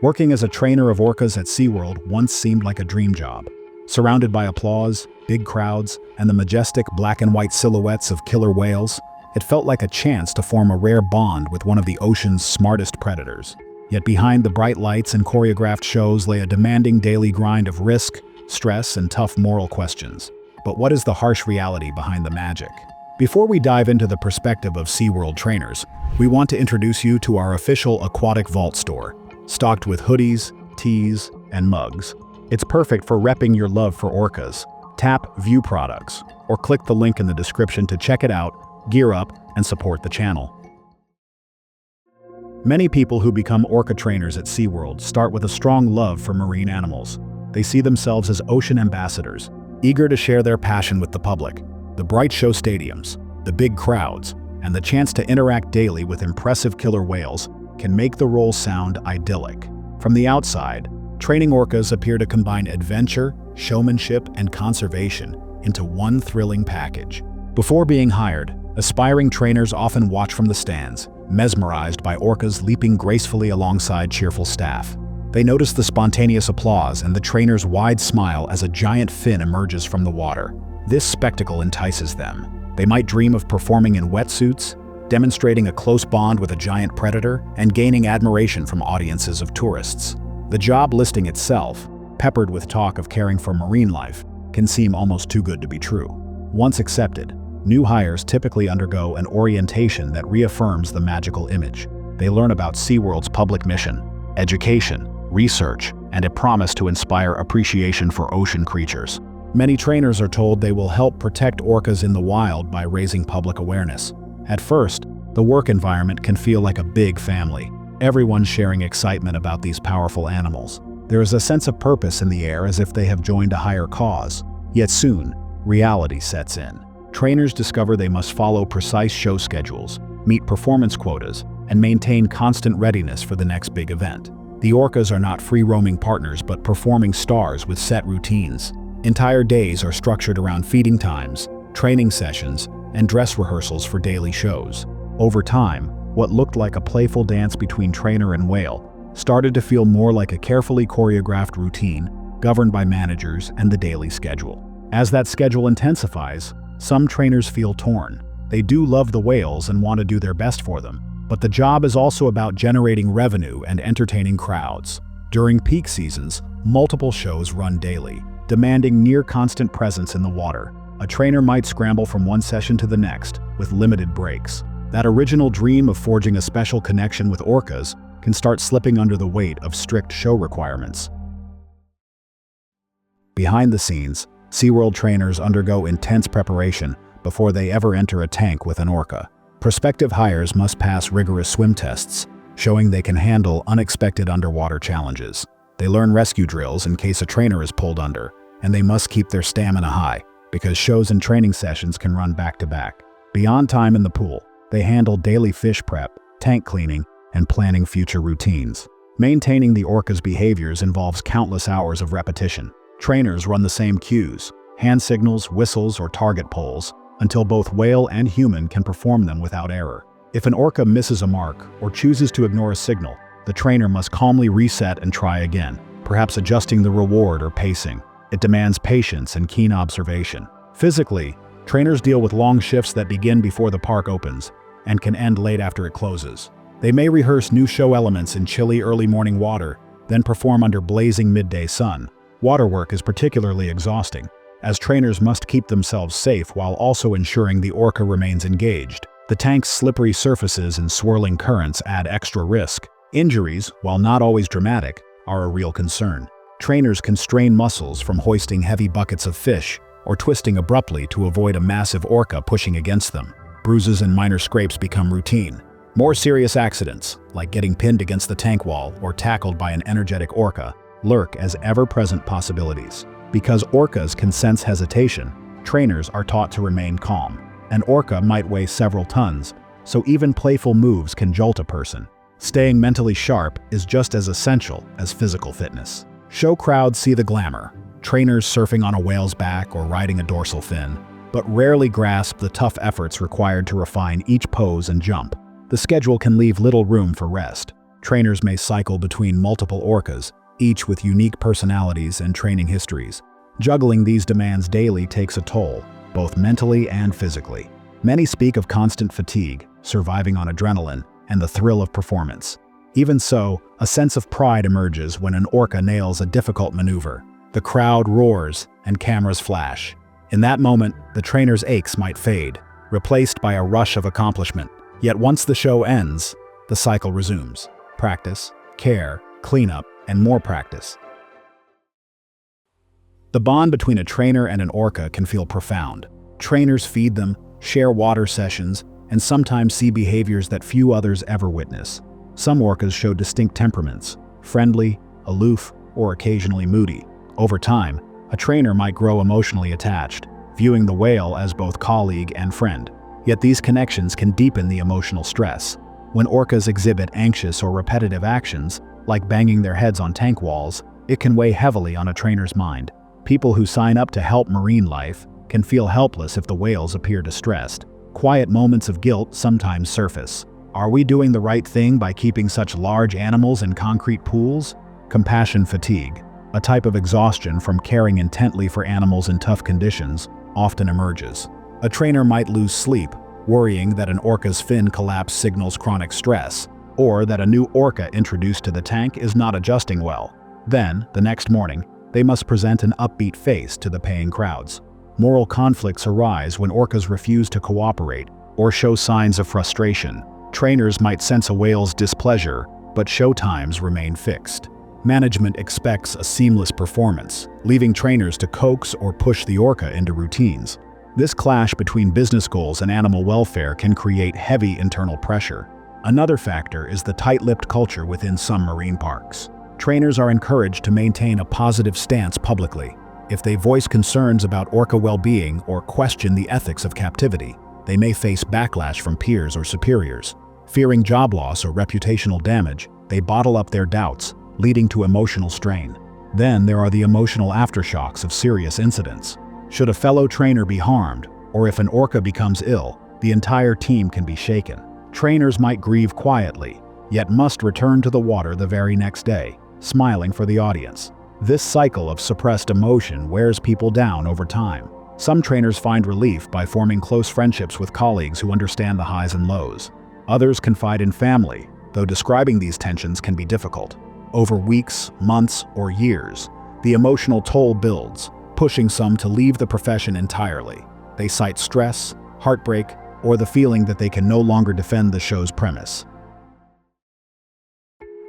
Working as a trainer of orcas at SeaWorld once seemed like a dream job. Surrounded by applause, big crowds, and the majestic black and white silhouettes of killer whales, it felt like a chance to form a rare bond with one of the ocean's smartest predators. Yet behind the bright lights and choreographed shows lay a demanding daily grind of risk, stress, and tough moral questions. But what is the harsh reality behind the magic? Before we dive into the perspective of SeaWorld trainers, we want to introduce you to our official aquatic vault store, stocked with hoodies, tees, and mugs. It's perfect for repping your love for orcas. Tap View Products, or click the link in the description to check it out, gear up, and support the channel. Many people who become orca trainers at SeaWorld start with a strong love for marine animals. They see themselves as ocean ambassadors, eager to share their passion with the public. The bright show stadiums, the big crowds, and the chance to interact daily with impressive killer whales can make the role sound idyllic. From the outside, training orcas appear to combine adventure, showmanship, and conservation into one thrilling package. Before being hired, aspiring trainers often watch from the stands, mesmerized by orcas leaping gracefully alongside cheerful staff. They notice the spontaneous applause and the trainer's wide smile as a giant fin emerges from the water. This spectacle entices them. They might dream of performing in wetsuits, demonstrating a close bond with a giant predator, and gaining admiration from audiences of tourists. The job listing itself, peppered with talk of caring for marine life, can seem almost too good to be true. Once accepted, new hires typically undergo an orientation that reaffirms the magical image. They learn about SeaWorld's public mission, education, research, and a promise to inspire appreciation for ocean creatures. Many trainers are told they will help protect orcas in the wild by raising public awareness. At first, the work environment can feel like a big family. Everyone's sharing excitement about these powerful animals. There is a sense of purpose in the air, as if they have joined a higher cause. Yet soon, reality sets in. Trainers discover they must follow precise show schedules, meet performance quotas, and maintain constant readiness for the next big event. The orcas are not free-roaming partners, but performing stars with set routines. Entire days are structured around feeding times, training sessions, and dress rehearsals for daily shows. Over time, what looked like a playful dance between trainer and whale started to feel more like a carefully choreographed routine governed by managers and the daily schedule. As that schedule intensifies, some trainers feel torn. They do love the whales and want to do their best for them, but the job is also about generating revenue and entertaining crowds. During peak seasons, multiple shows run daily, demanding near-constant presence in the water. A trainer might scramble from one session to the next, with limited breaks. That original dream of forging a special connection with orcas can start slipping under the weight of strict show requirements. Behind the scenes, SeaWorld trainers undergo intense preparation before they ever enter a tank with an orca. Prospective hires must pass rigorous swim tests, showing they can handle unexpected underwater challenges. They learn rescue drills in case a trainer is pulled under, and they must keep their stamina high, because shows and training sessions can run back to back. Beyond time in the pool, they handle daily fish prep, tank cleaning, and planning future routines. Maintaining the orca's behaviors involves countless hours of repetition. Trainers run the same cues, hand signals, whistles, or target polls, until both whale and human can perform them without error. If an orca misses a mark or chooses to ignore a signal, the trainer must calmly reset and try again, perhaps adjusting the reward or pacing. It demands patience and keen observation. Physically, trainers deal with long shifts that begin before the park opens and can end late after it closes. They may rehearse new show elements in chilly early morning water, then perform under blazing midday sun. Water work is particularly exhausting, as trainers must keep themselves safe while also ensuring the orca remains engaged. The tank's slippery surfaces and swirling currents add extra risk. Injuries, while not always dramatic, are a real concern. Trainers can strain muscles from hoisting heavy buckets of fish or twisting abruptly to avoid a massive orca pushing against them. Bruises and minor scrapes become routine. More serious accidents, like getting pinned against the tank wall or tackled by an energetic orca, lurk as ever-present possibilities. Because orcas can sense hesitation, trainers are taught to remain calm. An orca might weigh several tons, so even playful moves can jolt a person. Staying mentally sharp is just as essential as physical fitness. Show crowds see the glamour, trainers surfing on a whale's back or riding a dorsal fin, but rarely grasp the tough efforts required to refine each pose and jump. The schedule can leave little room for rest. Trainers may cycle between multiple orcas, each with unique personalities and training histories. Juggling these demands daily takes a toll, both mentally and physically. Many speak of constant fatigue, surviving on adrenaline, and the thrill of performance. Even so, a sense of pride emerges when an orca nails a difficult maneuver. The crowd roars and cameras flash. In that moment, the trainer's aches might fade, replaced by a rush of accomplishment. Yet once the show ends, the cycle resumes. Practice, care, cleanup, and more practice. The bond between a trainer and an orca can feel profound. Trainers feed them, share water sessions, and sometimes see behaviors that few others ever witness. Some orcas show distinct temperaments, friendly, aloof, or occasionally moody. Over time, a trainer might grow emotionally attached, viewing the whale as both colleague and friend. Yet these connections can deepen the emotional stress. When orcas exhibit anxious or repetitive actions, like banging their heads on tank walls, it can weigh heavily on a trainer's mind. People who sign up to help marine life can feel helpless if the whales appear distressed. Quiet moments of guilt sometimes surface. Are we doing the right thing by keeping such large animals in concrete pools? Compassion fatigue, a type of exhaustion from caring intently for animals in tough conditions, often emerges. A trainer might lose sleep, worrying that an orca's fin collapse signals chronic stress, or that a new orca introduced to the tank is not adjusting well. Then, the next morning, they must present an upbeat face to the paying crowds. Moral conflicts arise when orcas refuse to cooperate or show signs of frustration. Trainers might sense a whale's displeasure, but show times remain fixed. Management expects a seamless performance, leaving trainers to coax or push the orca into routines. This clash between business goals and animal welfare can create heavy internal pressure. Another factor is the tight-lipped culture within some marine parks. Trainers are encouraged to maintain a positive stance publicly. If they voice concerns about orca well-being or question the ethics of captivity, they may face backlash from peers or superiors. Fearing job loss or reputational damage, they bottle up their doubts, leading to emotional strain. Then there are the emotional aftershocks of serious incidents. Should a fellow trainer be harmed, or if an orca becomes ill, the entire team can be shaken. Trainers might grieve quietly, yet must return to the water the very next day, smiling for the audience. This cycle of suppressed emotion wears people down over time. Some trainers find relief by forming close friendships with colleagues who understand the highs and lows. Others confide in family, though describing these tensions can be difficult. Over weeks, months, or years, the emotional toll builds, pushing some to leave the profession entirely. They cite stress, heartbreak, or the feeling that they can no longer defend the show's premise.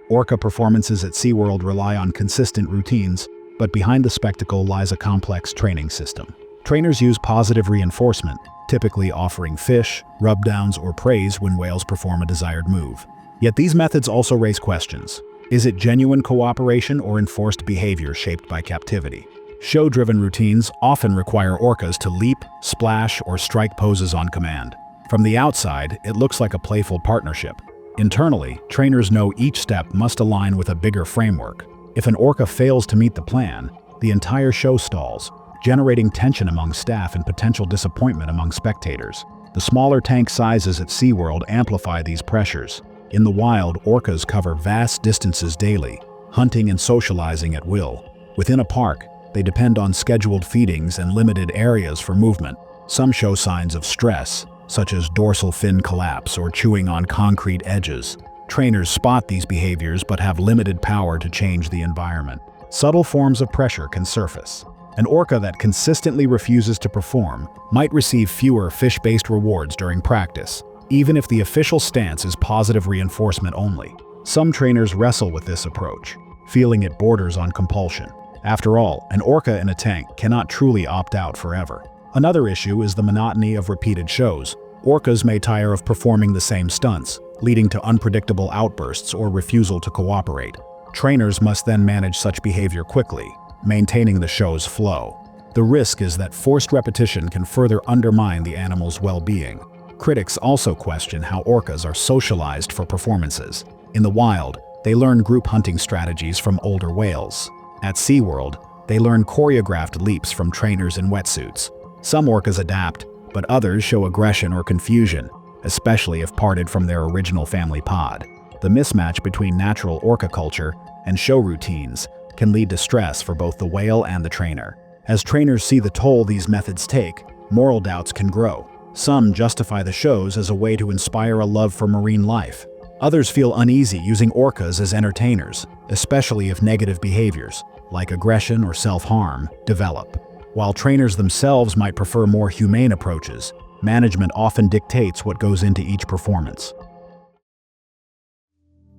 Orca performances at SeaWorld rely on consistent routines, but behind the spectacle lies a complex training system. Trainers use positive reinforcement, typically offering fish, rub-downs, or praise when whales perform a desired move. Yet these methods also raise questions. Is it genuine cooperation or enforced behavior shaped by captivity? Show-driven routines often require orcas to leap, splash, or strike poses on command. From the outside, it looks like a playful partnership. Internally, trainers know each step must align with a bigger framework. If an orca fails to meet the plan, the entire show stalls, generating tension among staff and potential disappointment among spectators. The smaller tank sizes at SeaWorld amplify these pressures. In the wild, orcas cover vast distances daily, hunting and socializing at will. Within a park, they depend on scheduled feedings and limited areas for movement. Some show signs of stress, such as dorsal fin collapse or chewing on concrete edges. Trainers spot these behaviors but have limited power to change the environment. Subtle forms of pressure can surface. An orca that consistently refuses to perform might receive fewer fish-based rewards during practice, even if the official stance is positive reinforcement only. Some trainers wrestle with this approach, feeling it borders on compulsion. After all, an orca in a tank cannot truly opt out forever. Another issue is the monotony of repeated shows. Orcas may tire of performing the same stunts, leading to unpredictable outbursts or refusal to cooperate. Trainers must then manage such behavior quickly, maintaining the show's flow. The risk is that forced repetition can further undermine the animal's well-being. Critics also question how orcas are socialized for performances. In the wild, they learn group hunting strategies from older whales. At SeaWorld, they learn choreographed leaps from trainers in wetsuits. Some orcas adapt, but others show aggression or confusion, especially if parted from their original family pod. The mismatch between natural orca culture and show routines can lead to stress for both the whale and the trainer. As trainers see the toll these methods take, moral doubts can grow. Some justify the shows as a way to inspire a love for marine life. Others feel uneasy using orcas as entertainers, especially if negative behaviors, like aggression or self-harm, develop. While trainers themselves might prefer more humane approaches, management often dictates what goes into each performance.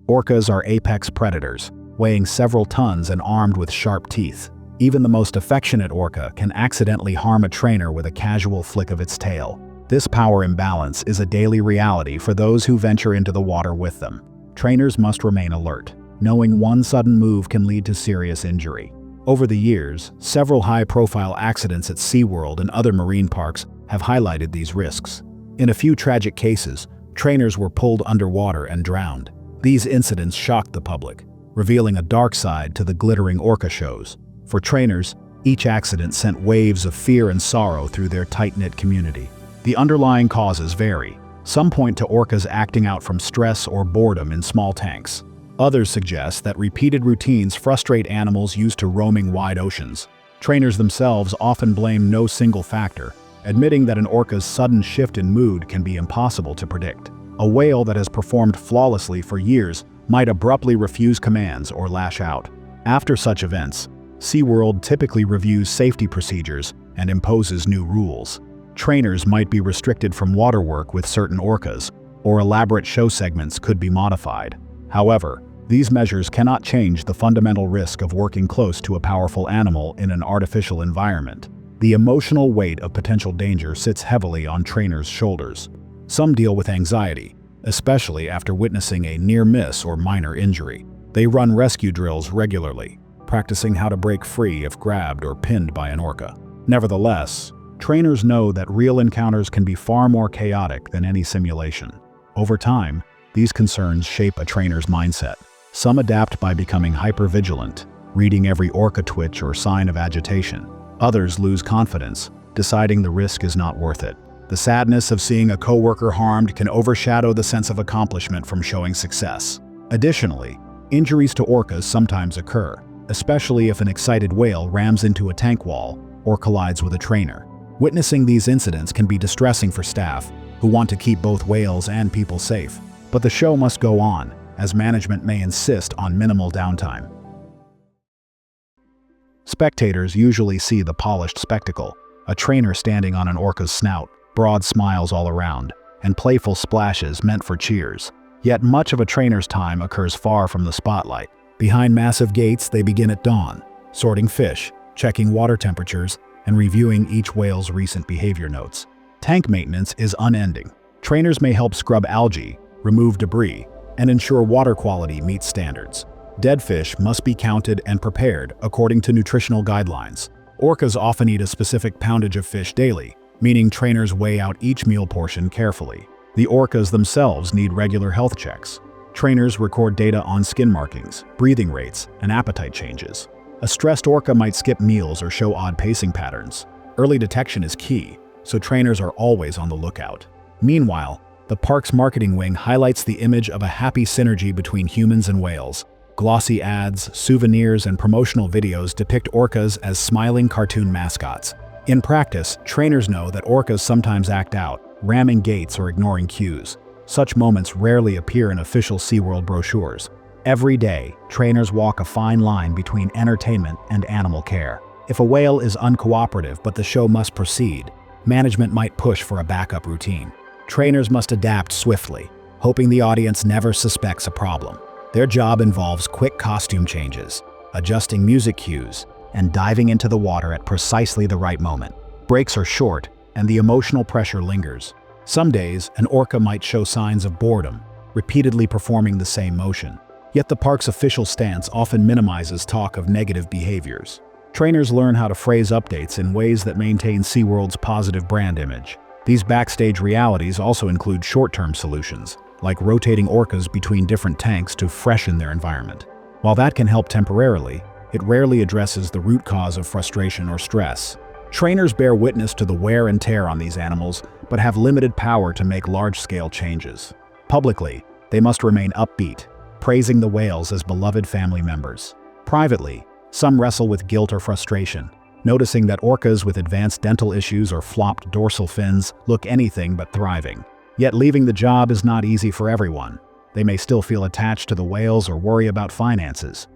Orcas are apex predators, weighing several tons and armed with sharp teeth. Even the most affectionate orca can accidentally harm a trainer with a casual flick of its tail. This power imbalance is a daily reality for those who venture into the water with them. Trainers must remain alert, knowing one sudden move can lead to serious injury. Over the years, several high-profile accidents at SeaWorld and other marine parks have highlighted these risks. In a few tragic cases, trainers were pulled underwater and drowned. These incidents shocked the public, revealing a dark side to the glittering orca shows. For trainers, each accident sent waves of fear and sorrow through their tight-knit community. The underlying causes vary. Some point to orcas acting out from stress or boredom in small tanks. Others suggest that repeated routines frustrate animals used to roaming wide oceans. Trainers themselves often blame no single factor, admitting that an orca's sudden shift in mood can be impossible to predict. A whale that has performed flawlessly for years might abruptly refuse commands or lash out. After such events, SeaWorld typically reviews safety procedures and imposes new rules. Trainers might be restricted from water work with certain orcas, or elaborate show segments could be modified. However, these measures cannot change the fundamental risk of working close to a powerful animal in an artificial environment. The emotional weight of potential danger sits heavily on trainers' shoulders. Some deal with anxiety, especially after witnessing a near miss or minor injury. They run rescue drills regularly, practicing how to break free if grabbed or pinned by an orca. Nevertheless, trainers know that real encounters can be far more chaotic than any simulation. Over time, these concerns shape a trainer's mindset. Some adapt by becoming hypervigilant, reading every orca twitch or sign of agitation. Others lose confidence, deciding the risk is not worth it. The sadness of seeing a coworker harmed can overshadow the sense of accomplishment from showing success. Additionally, injuries to orcas sometimes occur, especially if an excited whale rams into a tank wall or collides with a trainer. Witnessing these incidents can be distressing for staff who want to keep both whales and people safe. But the show must go on, as management may insist on minimal downtime. Spectators usually see the polished spectacle, a trainer standing on an orca's snout, broad smiles all around, and playful splashes meant for cheers. Yet much of a trainer's time occurs far from the spotlight. Behind massive gates, they begin at dawn, sorting fish, checking water temperatures, and reviewing each whale's recent behavior notes. Tank maintenance is unending. Trainers may help scrub algae, remove debris, and ensure water quality meets standards. Dead fish must be counted and prepared according to nutritional guidelines. Orcas often eat a specific poundage of fish daily, meaning trainers weigh out each meal portion carefully. The orcas themselves need regular health checks. Trainers record data on skin markings, breathing rates, and appetite changes. A stressed orca might skip meals or show odd pacing patterns. Early detection is key, so trainers are always on the lookout. Meanwhile, the park's marketing wing highlights the image of a happy synergy between humans and whales. Glossy ads, souvenirs, and promotional videos depict orcas as smiling cartoon mascots. In practice, trainers know that orcas sometimes act out, ramming gates or ignoring cues. Such moments rarely appear in official SeaWorld brochures. Every day, trainers walk a fine line between entertainment and animal care. If a whale is uncooperative but the show must proceed, management might push for a backup routine. Trainers must adapt swiftly, hoping the audience never suspects a problem. Their job involves quick costume changes, adjusting music cues, and diving into the water at precisely the right moment. Breaks are short, and the emotional pressure lingers. Some days, an orca might show signs of boredom, repeatedly performing the same motion. Yet the park's official stance often minimizes talk of negative behaviors. Trainers learn how to phrase updates in ways that maintain SeaWorld's positive brand image. These backstage realities also include short-term solutions, like rotating orcas between different tanks to freshen their environment. While that can help temporarily, it rarely addresses the root cause of frustration or stress. Trainers bear witness to the wear and tear on these animals, but have limited power to make large-scale changes. Publicly, they must remain upbeat, praising the whales as beloved family members. Privately, some wrestle with guilt or frustration, noticing that orcas with advanced dental issues or flopped dorsal fins look anything but thriving. Yet leaving the job is not easy for everyone. They may still feel attached to the whales or worry about finances.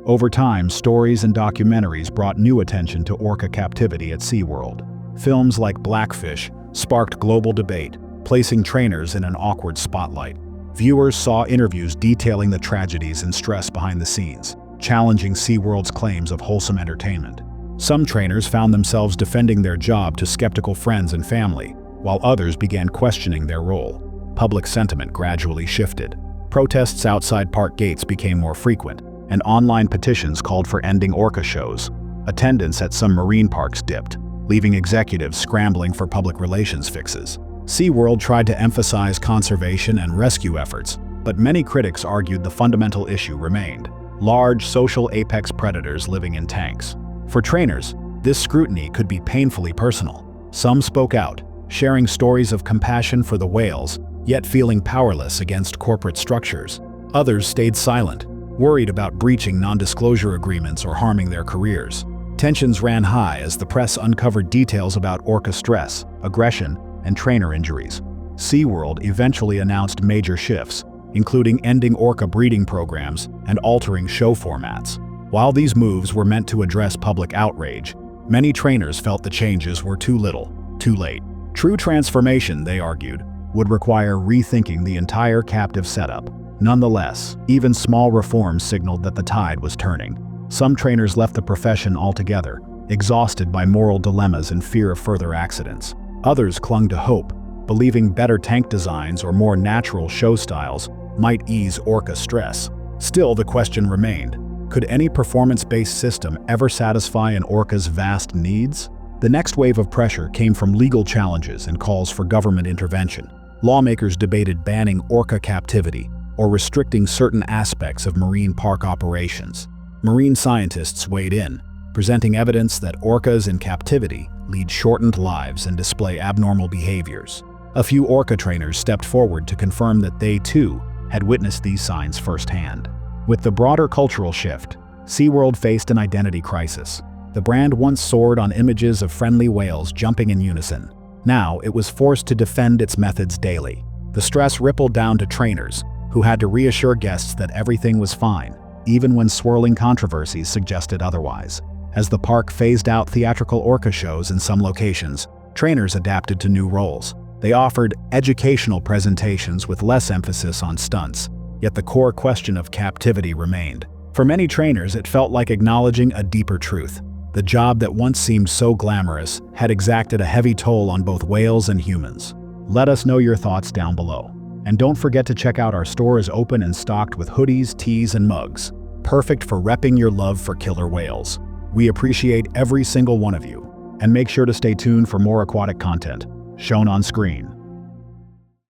Over time, stories and documentaries brought new attention to orca captivity at SeaWorld. Films like Blackfish sparked global debate, placing trainers in an awkward spotlight. Viewers saw interviews detailing the tragedies and stress behind the scenes, challenging SeaWorld's claims of wholesome entertainment. Some trainers found themselves defending their job to skeptical friends and family, while others began questioning their role. Public sentiment gradually shifted. Protests outside park gates became more frequent, and online petitions called for ending orca shows. Attendance at some marine parks dipped, leaving executives scrambling for public relations fixes. SeaWorld tried to emphasize conservation and rescue efforts, but many critics argued the fundamental issue remained: large social apex predators living in tanks. For trainers, this scrutiny could be painfully personal. Some spoke out, sharing stories of compassion for the whales, yet feeling powerless against corporate structures. Others stayed silent, worried about breaching non-disclosure agreements or harming their careers. Tensions ran high as the press uncovered details about orca stress, aggression, and trainer injuries. SeaWorld eventually announced major shifts, including ending orca breeding programs and altering show formats. While these moves were meant to address public outrage, many trainers felt the changes were too little, too late. True transformation, they argued, would require rethinking the entire captive setup. Nonetheless, even small reforms signaled that the tide was turning. Some trainers left the profession altogether, exhausted by moral dilemmas and fear of further accidents. Others clung to hope, believing better tank designs or more natural show styles might ease orca stress. Still, the question remained: could any performance-based system ever satisfy an orca's vast needs? The next wave of pressure came from legal challenges and calls for government intervention. Lawmakers debated banning orca captivity or restricting certain aspects of marine park operations. Marine scientists weighed in, presenting evidence that orcas in captivity lead shortened lives and display abnormal behaviors. A few orca trainers stepped forward to confirm that they, too, had witnessed these signs firsthand. With the broader cultural shift, SeaWorld faced an identity crisis. The brand once soared on images of friendly whales jumping in unison. Now, it was forced to defend its methods daily. The stress rippled down to trainers, who had to reassure guests that everything was fine, even when swirling controversies suggested otherwise. As the park phased out theatrical orca shows in some locations, trainers adapted to new roles. They offered educational presentations with less emphasis on stunts, yet the core question of captivity remained. For many trainers, it felt like acknowledging a deeper truth. The job that once seemed so glamorous had exacted a heavy toll on both whales and humans. Let us know your thoughts down below. And don't forget to check out our store is open and stocked with hoodies, tees, and mugs, perfect for repping your love for killer whales. We appreciate every single one of you, and make sure to stay tuned for more aquatic content shown on screen.